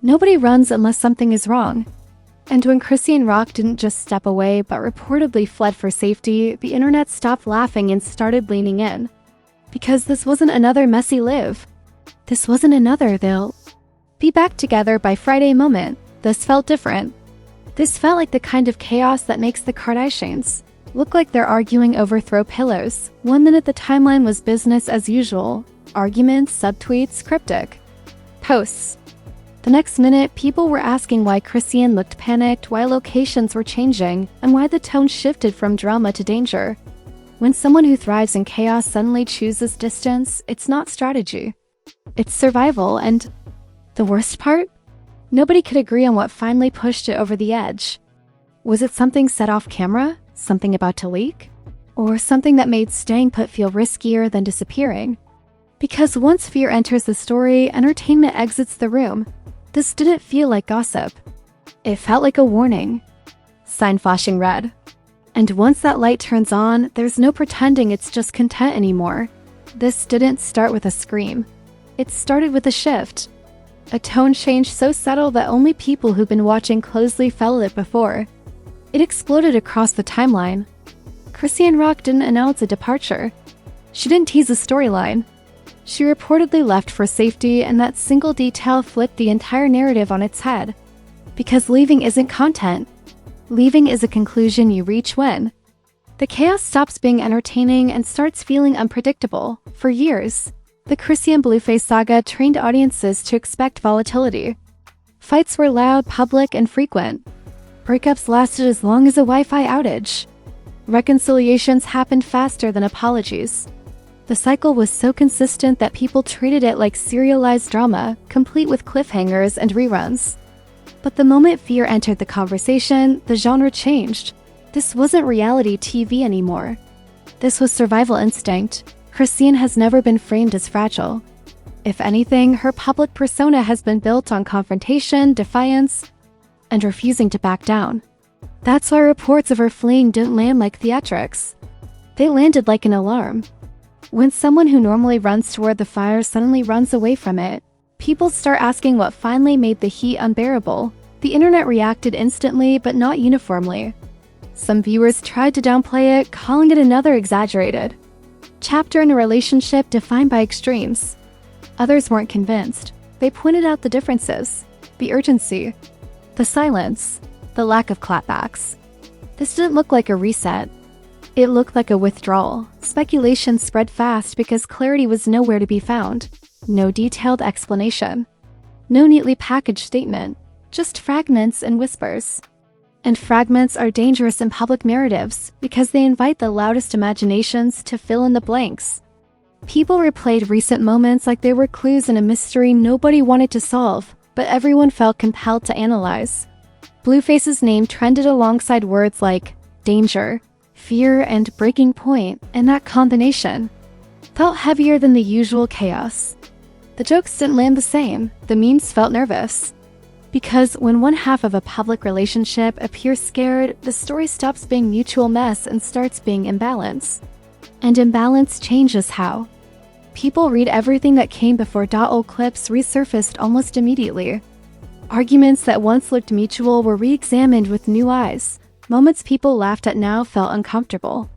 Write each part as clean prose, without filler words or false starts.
Nobody runs unless something is wrong. And when Chrisean Rock didn't just step away but reportedly fled for safety, the internet stopped laughing and started leaning in. Because this wasn't another messy live. This wasn't another they'll be back together by Friday moment. This felt different. This felt like the kind of chaos that makes the Kardashians look like they're arguing over throw pillows. 1 minute the timeline was business as usual. Arguments, subtweets, cryptic posts. The next minute, people were asking why Chrisean looked panicked, why locations were changing, and why the tone shifted from drama to danger. When someone who thrives in chaos suddenly chooses distance, it's not strategy. It's survival, and the worst part? Nobody could agree on what finally pushed it over the edge. Was it something set off camera? Something about to leak? Or something that made staying put feel riskier than disappearing? Because once fear enters the story, entertainment exits the room. This didn't feel like gossip. It felt like a warning. Sign flashing red. And once that light turns on, there's no pretending it's just content anymore. This didn't start with a scream. It started with a shift. A tone change so subtle that only people who've been watching closely felt it before. It exploded across the timeline. Chrisean Rock didn't announce a departure. She didn't tease a storyline. She reportedly left for safety, and that single detail flipped the entire narrative on its head. Because leaving isn't content. Leaving is a conclusion you reach when the chaos stops being entertaining and starts feeling unpredictable. For years, the Chrisean Blueface saga trained audiences to expect volatility. Fights were loud, public, and frequent. Breakups lasted as long as a Wi-Fi outage. Reconciliations happened faster than apologies. The cycle was so consistent that people treated it like serialized drama, complete with cliffhangers and reruns. But the moment fear entered the conversation, the genre changed. This wasn't reality TV anymore. This was survival instinct. Chrisean has never been framed as fragile. If anything, her public persona has been built on confrontation, defiance, and refusing to back down. That's why reports of her fleeing didn't land like theatrics. They landed like an alarm. When someone who normally runs toward the fire suddenly runs away from it, people start asking what finally made the heat unbearable. The internet reacted instantly, but not uniformly. Some viewers tried to downplay it, calling it another exaggerated chapter in a relationship defined by extremes. Others weren't convinced. They pointed out the differences, the urgency, the silence, the lack of clapbacks. This didn't look like a reset. It looked like a withdrawal. Speculation spread fast because clarity was nowhere to be found. No detailed explanation. No neatly packaged statement. Just fragments and whispers. And fragments are dangerous in public narratives because they invite the loudest imaginations to fill in the blanks. People replayed recent moments like they were clues in a mystery nobody wanted to solve, but everyone felt compelled to analyze. Blueface's name trended alongside words like danger, fear, and breaking point, and that combination felt heavier than the usual chaos. The jokes didn't land the same. The memes felt nervous. Because when one half of a public relationship appears scared, the story stops being mutual mess and starts being imbalance. And imbalance changes how people read everything that came before. Old clips resurfaced almost immediately. Arguments that once looked mutual were re-examined with new eyes. Moments people laughed at now felt uncomfortable.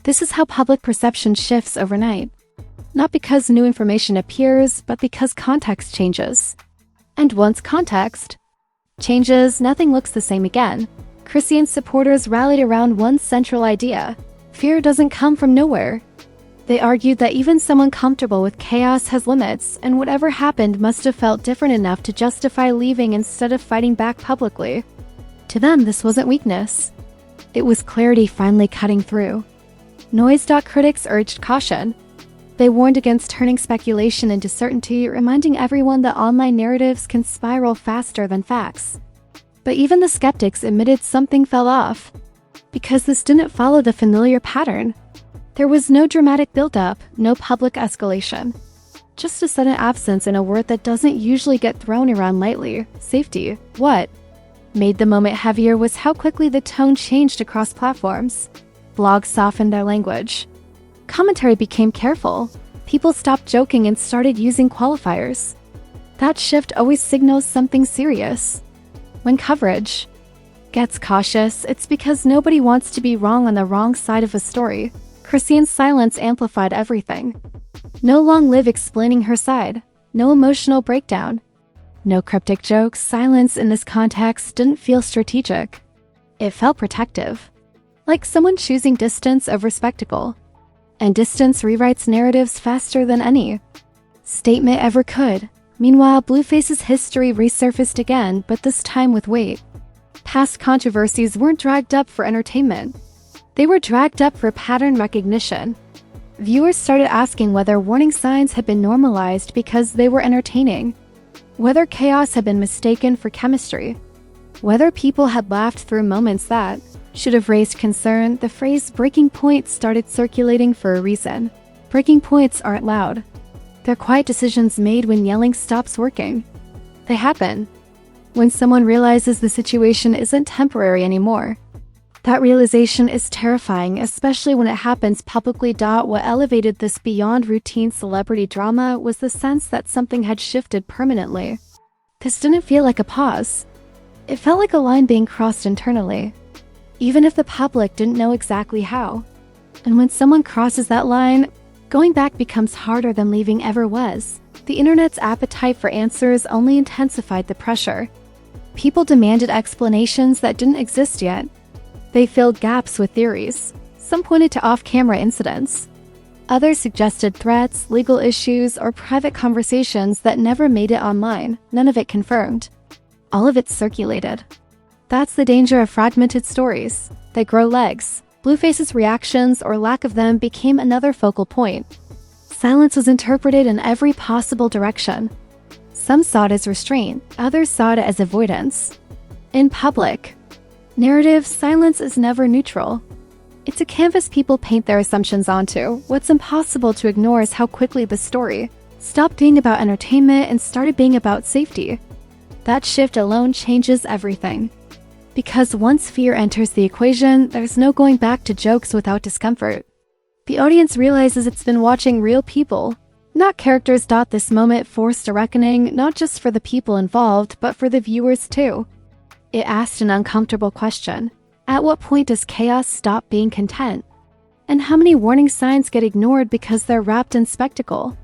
This is how public perception shifts overnight. Not because new information appears, but because context changes. And once context changes, nothing looks the same again. Chrisean's supporters rallied around one central idea. Fear doesn't come from nowhere. They argued that even someone comfortable with chaos has limits, and whatever happened must have felt different enough to justify leaving instead of fighting back publicly. To them, this wasn't weakness. It was clarity finally cutting through. Noise.critics urged caution. They warned against turning speculation into certainty, reminding everyone that online narratives can spiral faster than facts. But even the skeptics admitted something fell off. Because this didn't follow the familiar pattern. There was no dramatic buildup, no public escalation. Just a sudden absence in a word that doesn't usually get thrown around lightly. Safety. What made the moment heavier was how quickly the tone changed across platforms. Blogs softened their language. Commentary became careful. People stopped joking and started using qualifiers. That shift always signals something serious. When coverage gets cautious, it's because nobody wants to be wrong on the wrong side of a story. Chrisean's silence amplified everything. No long live explaining her side, no emotional breakdown, no cryptic jokes. Silence in this context didn't feel strategic. It felt protective, like someone choosing distance over spectacle. And distance rewrites narratives faster than any statement ever could. Meanwhile, Blueface's history resurfaced again, but this time with weight. Past controversies weren't dragged up for entertainment. They were dragged up for pattern recognition. Viewers started asking whether warning signs had been normalized because they were entertaining, whether chaos had been mistaken for chemistry, whether people had laughed through moments that should have raised concern. The phrase breaking point started circulating for a reason. Breaking points aren't loud. They're quiet decisions made when yelling stops working. They happen when someone realizes the situation isn't temporary anymore. That realization is terrifying, especially when it happens publicly. What elevated this beyond routine celebrity drama was the sense that something had shifted permanently. This didn't feel like a pause. It felt like a line being crossed internally, even if the public didn't know exactly how. And when someone crosses that line, going back becomes harder than leaving ever was. The internet's appetite for answers only intensified the pressure. People demanded explanations that didn't exist yet. They filled gaps with theories. Some pointed to off-camera incidents. Others suggested threats, legal issues, or private conversations that never made it online. None of it confirmed. All of it circulated. That's the danger of fragmented stories. They grow legs. Blueface's reactions, or lack of them, became another focal point. Silence was interpreted in every possible direction. Some saw it as restraint, others saw it as avoidance. In public narrative, silence is never neutral. It's a canvas people paint their assumptions onto. What's impossible to ignore is how quickly the story stopped being about entertainment and started being about safety. That shift alone changes everything. Because once fear enters the equation, there's no going back to jokes without discomfort. The audience realizes it's been watching real people, not characters. This moment forced a reckoning, not just for the people involved, but for the viewers too. It asked an uncomfortable question. At what point does chaos stop being content? And how many warning signs get ignored because they're wrapped in spectacle?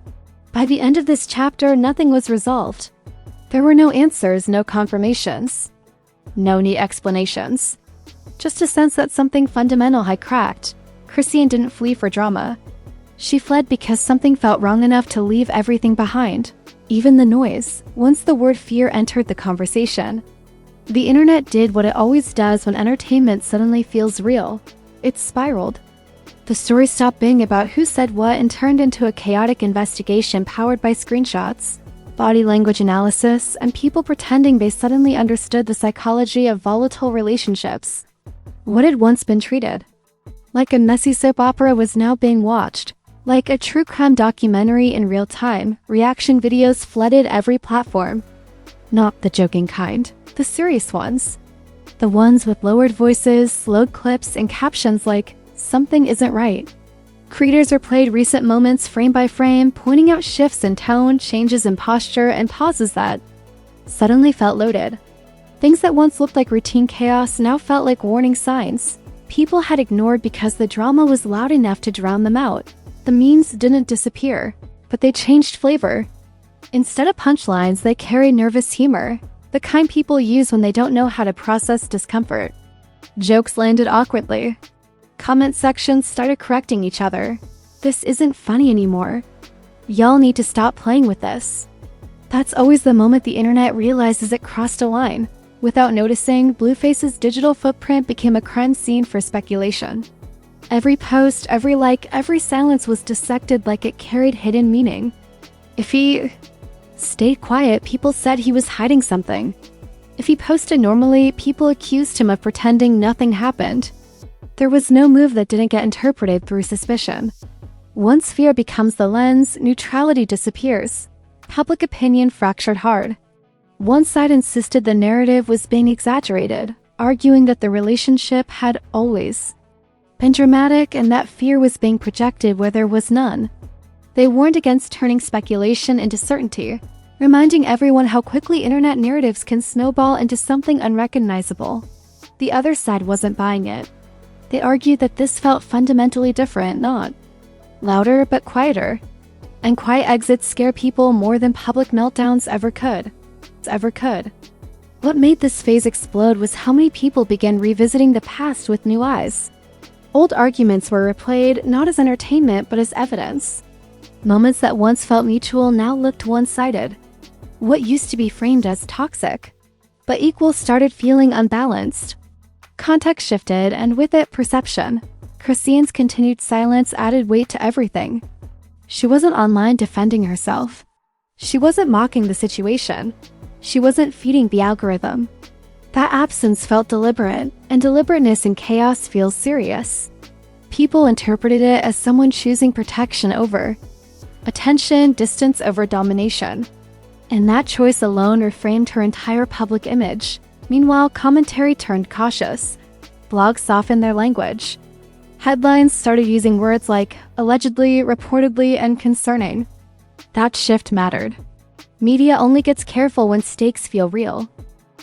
By the end of this chapter, nothing was resolved. There were no answers, no confirmations, no neat explanations. Just a sense that something fundamental had cracked. Chrisean didn't flee for drama. She fled because something felt wrong enough to leave everything behind, even the noise. Once the word fear entered the conversation, the internet did what it always does when entertainment suddenly feels real. It spiraled. The story stopped being about who said what and turned into a chaotic investigation powered by screenshots, body language analysis, and people pretending they suddenly understood the psychology of volatile relationships. What had once been treated like a messy soap opera was now being watched like a true crime documentary in real time. Reaction videos flooded every platform. Not the joking kind, the serious ones. The ones with lowered voices, slowed clips, and captions like, "Something isn't right." Creators replayed recent moments frame by frame, pointing out shifts in tone, changes in posture, and pauses that suddenly felt loaded. Things that once looked like routine chaos now felt like warning signs. People had ignored because the drama was loud enough to drown them out. The memes didn't disappear, but they changed flavor. Instead of punchlines, they carry nervous humor, the kind people use when they don't know how to process discomfort. Jokes landed awkwardly. Comment sections started correcting each other. "This isn't funny anymore. Y'all need to stop playing with this." That's always the moment the internet realizes it crossed a line. Without noticing, Blueface's digital footprint became a crime scene for speculation. Every post, every like, every silence was dissected like it carried hidden meaning. If he stayed quiet, people said he was hiding something. If he posted normally, people accused him of pretending nothing happened. There was no move that didn't get interpreted through suspicion. Once fear becomes the lens, neutrality disappears. Public opinion fractured hard. One side insisted the narrative was being exaggerated, arguing that the relationship had always been dramatic and that fear was being projected where there was none. They warned against turning speculation into certainty. reminding everyone how quickly internet narratives can snowball into something unrecognizable. The other side wasn't buying it. They argued that this felt fundamentally different, not louder but quieter. And quiet exits scare people more than public meltdowns ever could. What made this phase explode was how many people began revisiting the past with new eyes. Old arguments were replayed not as entertainment but as evidence. Moments that once felt mutual now looked one-sided. What used to be framed as toxic, but equal, started feeling unbalanced. Context shifted, and with it, perception. Chrisean's continued silence added weight to everything. She wasn't online defending herself. She wasn't mocking the situation. She wasn't feeding the algorithm. That absence felt deliberate, and deliberateness in chaos feels serious. People interpreted it as someone choosing protection over attention, distance over domination. And that choice alone reframed her entire public image. Meanwhile, commentary turned cautious. Blogs softened their language. Headlines started using words like allegedly, reportedly, and concerning. That shift mattered. Media only gets careful when stakes feel real.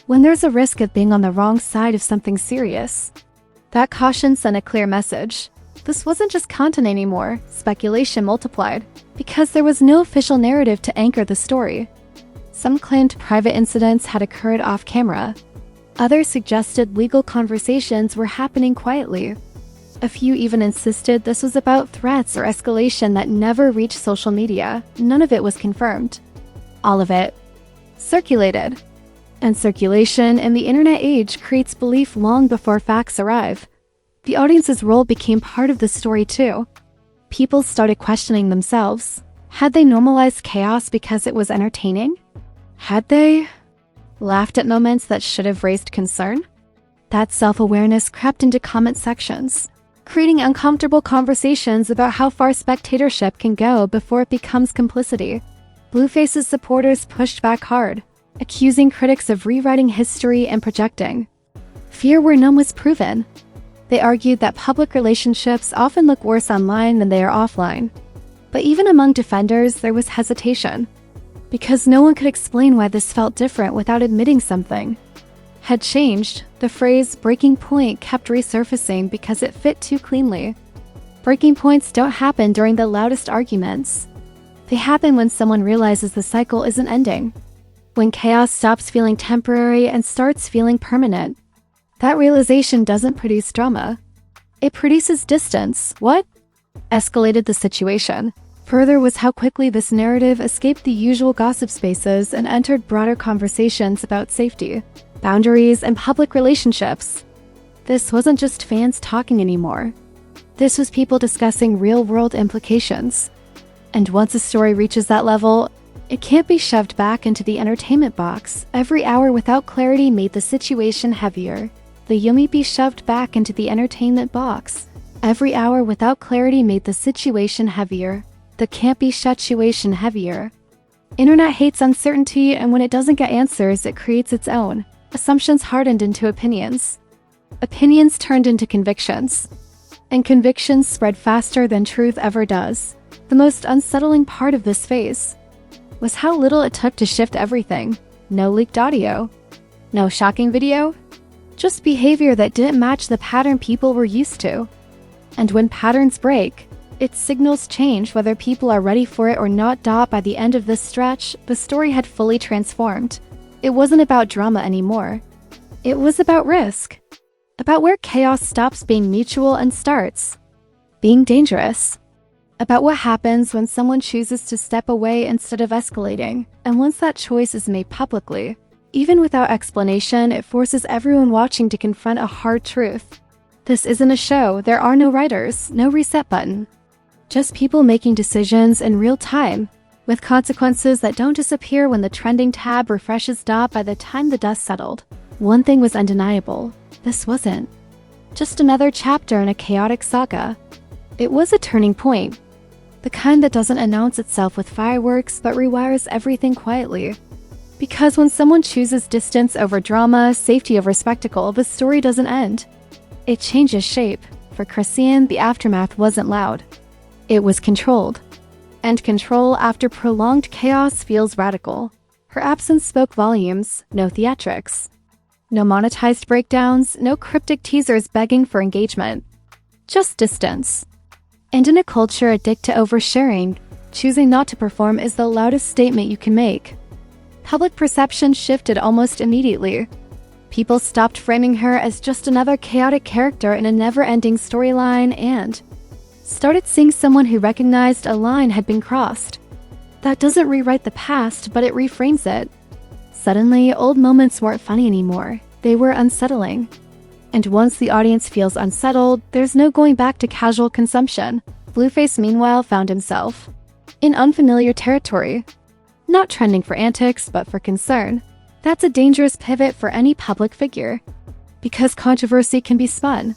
When there's a risk of being on the wrong side of something serious. That caution sent a clear message. This wasn't just content anymore, speculation multiplied, because there was no official narrative to anchor the story. Some claimed private incidents had occurred off camera. Others suggested legal conversations were happening quietly. A few even insisted this was about threats or escalation that never reached social media. None of it was confirmed. All of it circulated. And circulation in the internet age creates belief long before facts arrive. The audience's role became part of the story too. People started questioning themselves. Had they normalized chaos because it was entertaining? Had they laughed at moments that should have raised concern? That self-awareness crept into comment sections, creating uncomfortable conversations about how far spectatorship can go before it becomes complicity. Blueface's supporters pushed back hard, accusing critics of rewriting history and projecting fear where none was proven. They argued that public relationships often look worse online than they are offline. But even among defenders, there was hesitation, because no one could explain why this felt different without admitting something had changed. The phrase breaking point kept resurfacing because it fit too cleanly. Breaking points don't happen during the loudest arguments. They happen when someone realizes the cycle isn't ending. When chaos stops feeling temporary and starts feeling permanent. That realization doesn't produce drama. It produces distance. What escalated the situation further was how quickly this narrative escaped the usual gossip spaces and entered broader conversations about safety, boundaries, and public relationships. This wasn't just fans talking anymore. This was people discussing real-world implications. And once a story reaches that level, it can't be shoved back into the entertainment box. Every hour without clarity made the situation heavier. The yummy be shoved back into the entertainment box. Every hour without clarity made the situation heavier. The can't be situation heavier. Internet hates uncertainty, and when it doesn't get answers, it creates its own. Assumptions hardened into opinions. Opinions turned into convictions. And convictions spread faster than truth ever does. The most unsettling part of this phase was how little it took to shift everything. No leaked audio. No shocking video. Just behavior that didn't match the pattern people were used to. And when patterns break, its signals change whether people are ready for it or not. By the end of this stretch, the story had fully transformed. It wasn't about drama anymore. It was about risk. About where chaos stops being mutual and starts being dangerous. About what happens when someone chooses to step away instead of escalating. And once that choice is made publicly, even without explanation, it forces everyone watching to confront a hard truth. This isn't a show. There are no writers, no reset button. Just people making decisions in real time, with consequences that don't disappear when the trending tab refreshes. By the time the dust settled, one thing was undeniable. This wasn't just another chapter in a chaotic saga. It was a turning point. The kind that doesn't announce itself with fireworks but rewires everything quietly. Because when someone chooses distance over drama, safety over spectacle, the story doesn't end. It changes shape. For Chrisean, the aftermath wasn't loud. It was controlled. And control after prolonged chaos feels radical. Her absence spoke volumes, no theatrics. No monetized breakdowns, no cryptic teasers begging for engagement. Just distance. And in a culture addicted to oversharing, choosing not to perform is the loudest statement you can make. Public perception shifted almost immediately. People stopped framing her as just another chaotic character in a never-ending storyline and started seeing someone who recognized a line had been crossed. That doesn't rewrite the past, but it reframes it. Suddenly, old moments weren't funny anymore. They were unsettling. And once the audience feels unsettled, there's no going back to casual consumption. Blueface, meanwhile, found himself in unfamiliar territory. Not trending for antics, but for concern. That's a dangerous pivot for any public figure. Because controversy can be spun.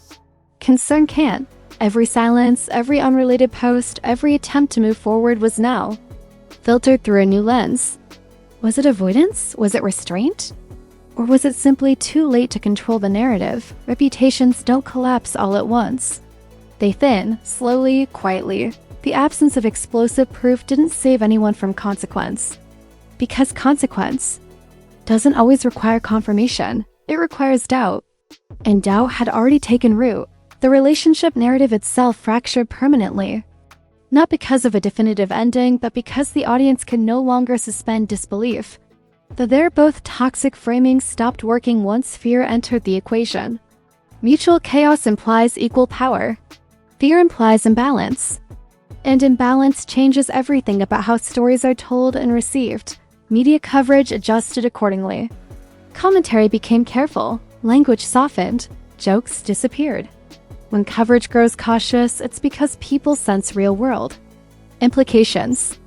Concern can't. Every silence, every unrelated post, every attempt to move forward was now filtered through a new lens. Was it avoidance? Was it restraint? Or was it simply too late to control the narrative? Reputations don't collapse all at once. They thin, slowly, quietly. The absence of explosive proof didn't save anyone from consequence. Because consequence doesn't always require confirmation. It requires doubt. And doubt had already taken root. The relationship narrative itself fractured permanently. Not because of a definitive ending, but because the audience can no longer suspend disbelief. They're both toxic framing stopped working once fear entered the equation. Mutual chaos implies equal power. Fear implies imbalance. And imbalance changes everything about how stories are told and received. Media coverage adjusted accordingly. Commentary became careful. Language softened. Jokes disappeared. When coverage grows cautious, it's because people sense real-world implications.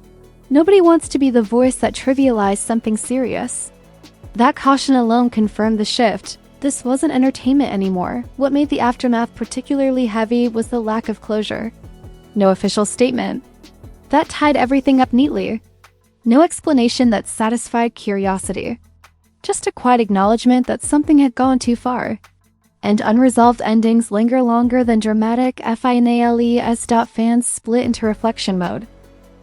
Nobody wants to be the voice that trivialized something serious. That caution alone confirmed the shift. This wasn't entertainment anymore. What made the aftermath particularly heavy was the lack of closure. No official statement. That tied everything up neatly. No explanation that satisfied curiosity. Just a quiet acknowledgement that something had gone too far. And unresolved endings linger longer than dramatic finales. Fans split into reflection mode.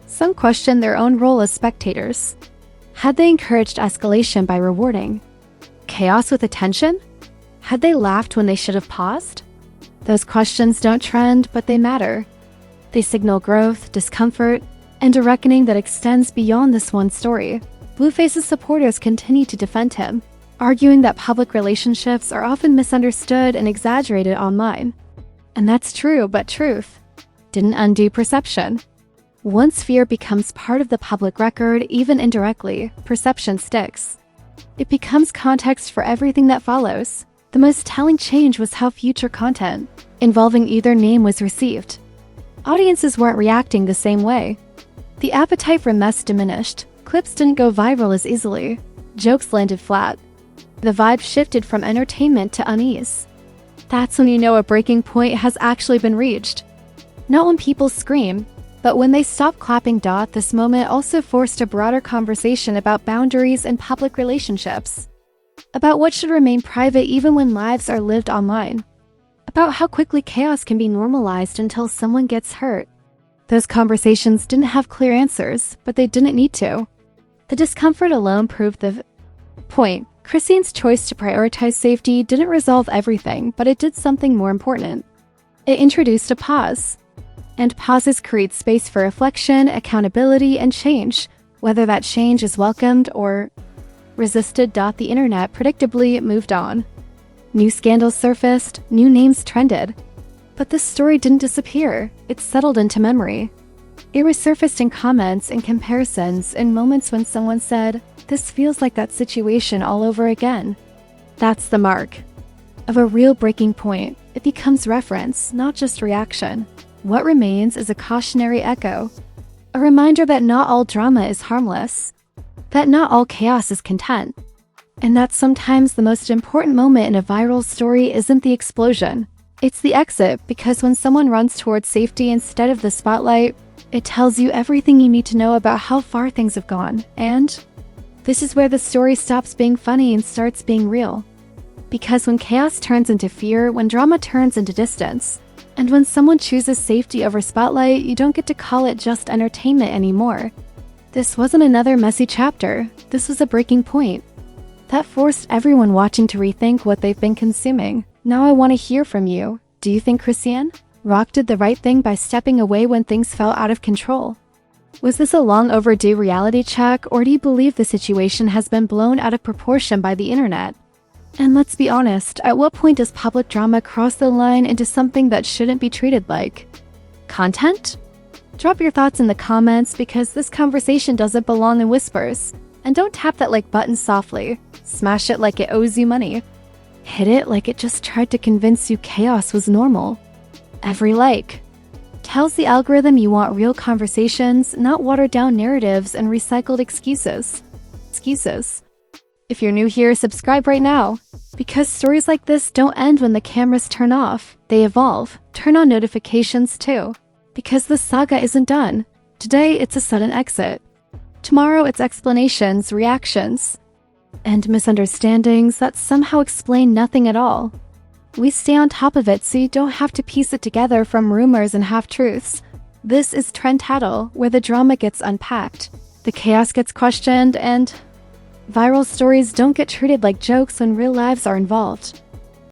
Some question their own role as spectators. Had they encouraged escalation by rewarding chaos with attention? Had they laughed when they should have paused? Those questions don't trend, but they matter. They signal growth, discomfort, and a reckoning that extends beyond this one story. Blueface's supporters continue to defend him, arguing that public relationships are often misunderstood and exaggerated online. And that's true, but truth didn't undo perception. Once fear becomes part of the public record, even indirectly, perception sticks. It becomes context for everything that follows. The most telling change was how future content involving either name was received. Audiences weren't reacting the same way. The appetite for mess diminished. Clips didn't go viral as easily. Jokes landed flat. The vibe shifted from entertainment to unease. That's when you know a breaking point has actually been reached. Not when people scream, but when they stop clapping. This moment also forced a broader conversation about boundaries and public relationships. About what should remain private even when lives are lived online. About how quickly chaos can be normalized until someone gets hurt. Those conversations didn't have clear answers, but they didn't need to. The discomfort alone proved the point. Chrisean's choice to prioritize safety didn't resolve everything, but it did something more important. It introduced a pause. And pauses create space for reflection, accountability, and change, whether that change is welcomed or resisted. The internet predictably moved on. New scandals surfaced, new names trended. But this story didn't disappear. It settled into memory. It resurfaced in comments and comparisons in moments when someone said, "This feels like that situation all over again." That's the mark of a real breaking point. It becomes reference, not just reaction. What remains is a cautionary echo, a reminder that not all drama is harmless, that not all chaos is content, and that sometimes the most important moment in a viral story isn't the explosion, it's the exit, because when someone runs towards safety instead of the spotlight, it tells you everything you need to know about how far things have gone, and this is where the story stops being funny and starts being real. Because when chaos turns into fear, when drama turns into distance, and when someone chooses safety over spotlight, you don't get to call it just entertainment anymore. This wasn't another messy chapter. This was a breaking point that forced everyone watching to rethink what they've been consuming. Now I want to hear from you. Do you think Chrisean Rock did the right thing by stepping away when things fell out of control? Was this a long overdue reality check, or do you believe the situation has been blown out of proportion by the internet? And let's be honest, at what point does public drama cross the line into something that shouldn't be treated like content? Drop your thoughts in the comments, because this conversation doesn't belong in whispers. And don't tap that like button softly. Smash it like it owes you money. Hit it like it just tried to convince you chaos was normal. Every like tells the algorithm you want real conversations, not watered down narratives and recycled excuses. If you're new here, subscribe right now. Because stories like this don't end when the cameras turn off. They evolve. Turn on notifications too. Because the saga isn't done. Today, it's a sudden exit. Tomorrow, it's explanations, reactions, and misunderstandings that somehow explain nothing at all. We stay on top of it so you don't have to piece it together from rumors and half-truths. This is Trend Tattle, where the drama gets unpacked, the chaos gets questioned, and viral stories don't get treated like jokes when real lives are involved.